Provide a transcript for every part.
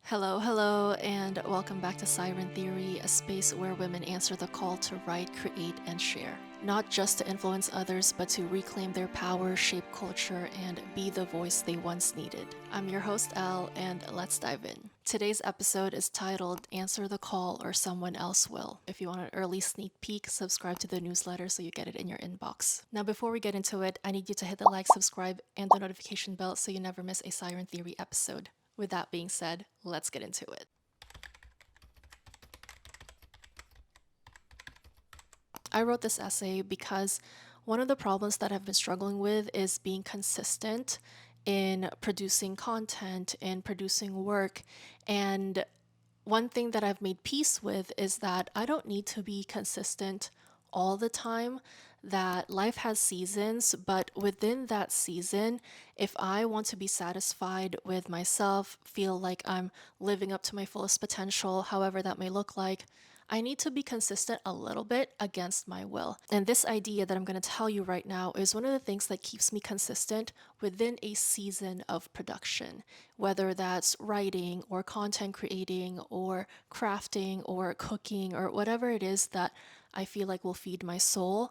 Hello, and welcome back to Siren Theory, a space where women answer the call to write, create, and share. Not just to influence others, but to reclaim their power, shape culture, and be the voice they once needed. I'm your host, Elle, and let's dive in. Today's episode is titled Answer the Call or Someone Else Will. If you want an early sneak peek, subscribe to the newsletter so you get it in your inbox. Now, before we get into it, I need you to hit the like, subscribe, and the notification bell so you never miss a Siren Theory episode. With that being said, let's get into it. I wrote this essay because one of the problems that I've been struggling with is being consistent in producing content, in producing work. And one thing that I've made peace with is that I don't need to be consistent all the time, that life has seasons, but within that season, if I want to be satisfied with myself, feel like I'm living up to my fullest potential, however that may look like, I need to be consistent a little bit against my will. And this idea that I'm going to tell you right now is one of the things that keeps me consistent within a season of production, whether that's writing or content creating or crafting or cooking or whatever it is that I feel like will feed my soul.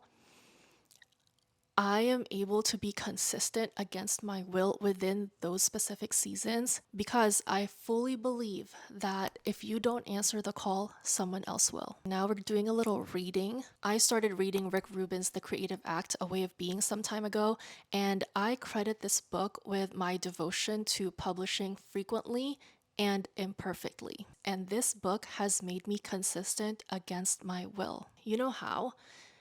I am able to be consistent against my will within those specific seasons because I fully believe that if you don't answer the call, someone else will. Now we're doing a little reading. I started reading Rick Rubin's The Creative Act, A Way of Being some time ago, and I credit this book with my devotion to publishing frequently and imperfectly. And this book has made me consistent against my will. You know how?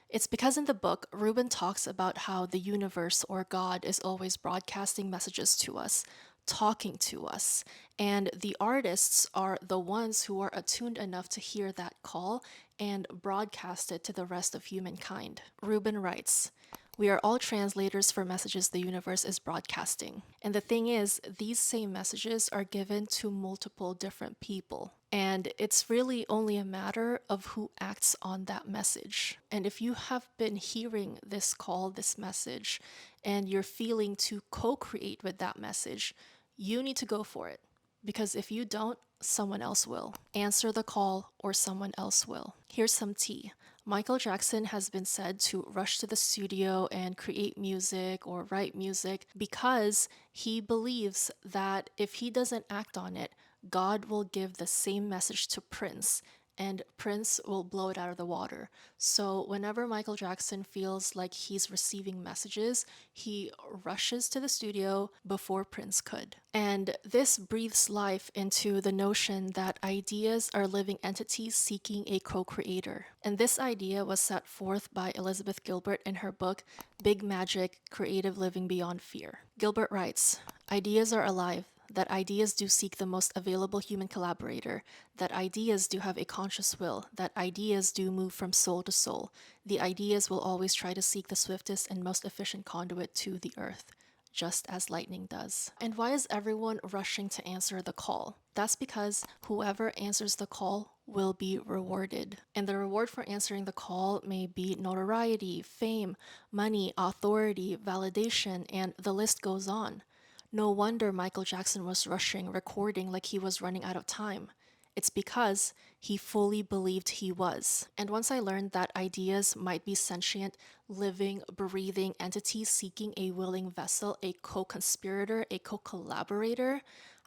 It's because in the book, Rubin talks about how the universe or God is always broadcasting messages to us, talking to us, and the artists are the ones who are attuned enough to hear that call and broadcast it to the rest of humankind. Rubin writes, we are all translators for messages the universe is broadcasting. And the thing is, these same messages are given to multiple different people. And it's really only a matter of who acts on that message. And if you have been hearing this call, this message, and you're feeling to co create with that message, you need to go for it. Because if you don't, someone else will. Answer the call or someone else will. Here's some tea. Michael Jackson has been said to rush to the studio and create music or write music because he believes that if he doesn't act on it, God will give the same message to Prince and Prince will blow it out of the water. So whenever Michael Jackson feels like he's receiving messages, he rushes to the studio before Prince could. And this breathes life into the notion that ideas are living entities seeking a co-creator. And this idea was set forth by Elizabeth Gilbert in her book, Big Magic: Creative Living Beyond Fear. Gilbert writes, ideas are alive, that ideas do seek the most available human collaborator, that ideas do have a conscious will, that ideas do move from soul to soul. The ideas will always try to seek the swiftest and most efficient conduit to the earth, just as lightning does. And why is everyone rushing to answer the call? That's because whoever answers the call will be rewarded. And the reward for answering the call may be notoriety, fame, money, authority, validation, and the list goes on. No wonder Michael Jackson was rushing, recording like he was running out of time. It's because he fully believed he was. And once I learned that ideas might be sentient, living, breathing entities seeking a willing vessel, a co-conspirator, a co-collaborator,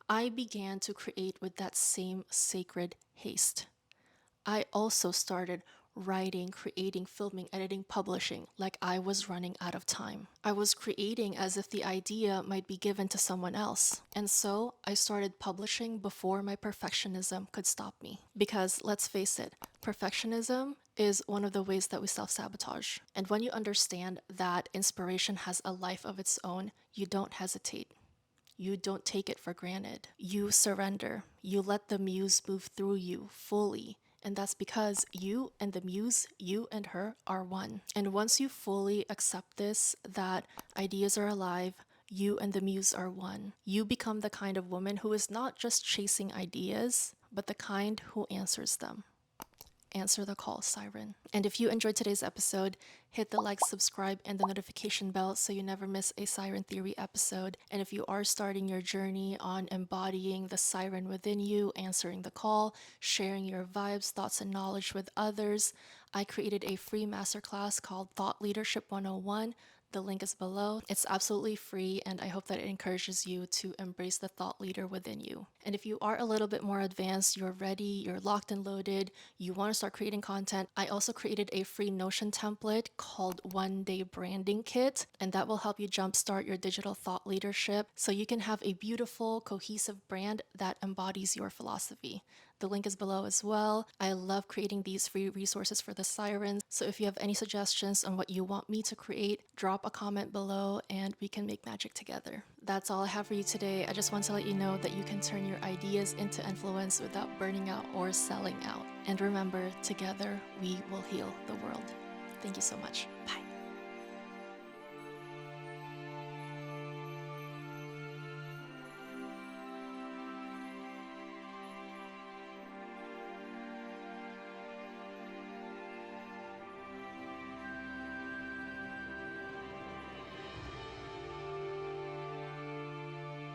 I began to create with that same sacred haste. I also started writing, creating, filming, editing, publishing like I was running out of time. I was creating as if the idea might be given to someone else. And so I started publishing before my perfectionism could stop me. Because let's face it, perfectionism is one of the ways that we self-sabotage. And when you understand that inspiration has a life of its own, you don't hesitate. You don't take it for granted. You surrender. You let the muse move through you fully. And that's because you and the muse, you and her, are one. And once you fully accept this, that ideas are alive, you and the muse are one, you become the kind of woman who is not just chasing ideas, but the kind who answers them. Answer the call, Siren. And if you enjoyed today's episode, hit the like, subscribe, and the notification bell so you never miss a Siren Theory episode. And if you are starting your journey on embodying the siren within you, answering the call, sharing your vibes, thoughts, and knowledge with others, I created a free masterclass called Thought Leadership 101. The link is below. It's absolutely free, and I hope that it encourages you to embrace the thought leader within you. And if you are a little bit more advanced, you're ready, you're locked and loaded, you want to start creating content, I also created a free Notion template called One Day Branding Kit, and that will help you jumpstart your digital thought leadership so you can have a beautiful, cohesive brand that embodies your philosophy. The link is below as well. I love creating these free resources for the sirens. So if you have any suggestions on what you want me to create, drop a comment below and we can make magic together. That's all I have for you today. I just want to let you know that you can turn your ideas into influence without burning out or selling out. And remember, together we will heal the world. Thank you so much. Bye.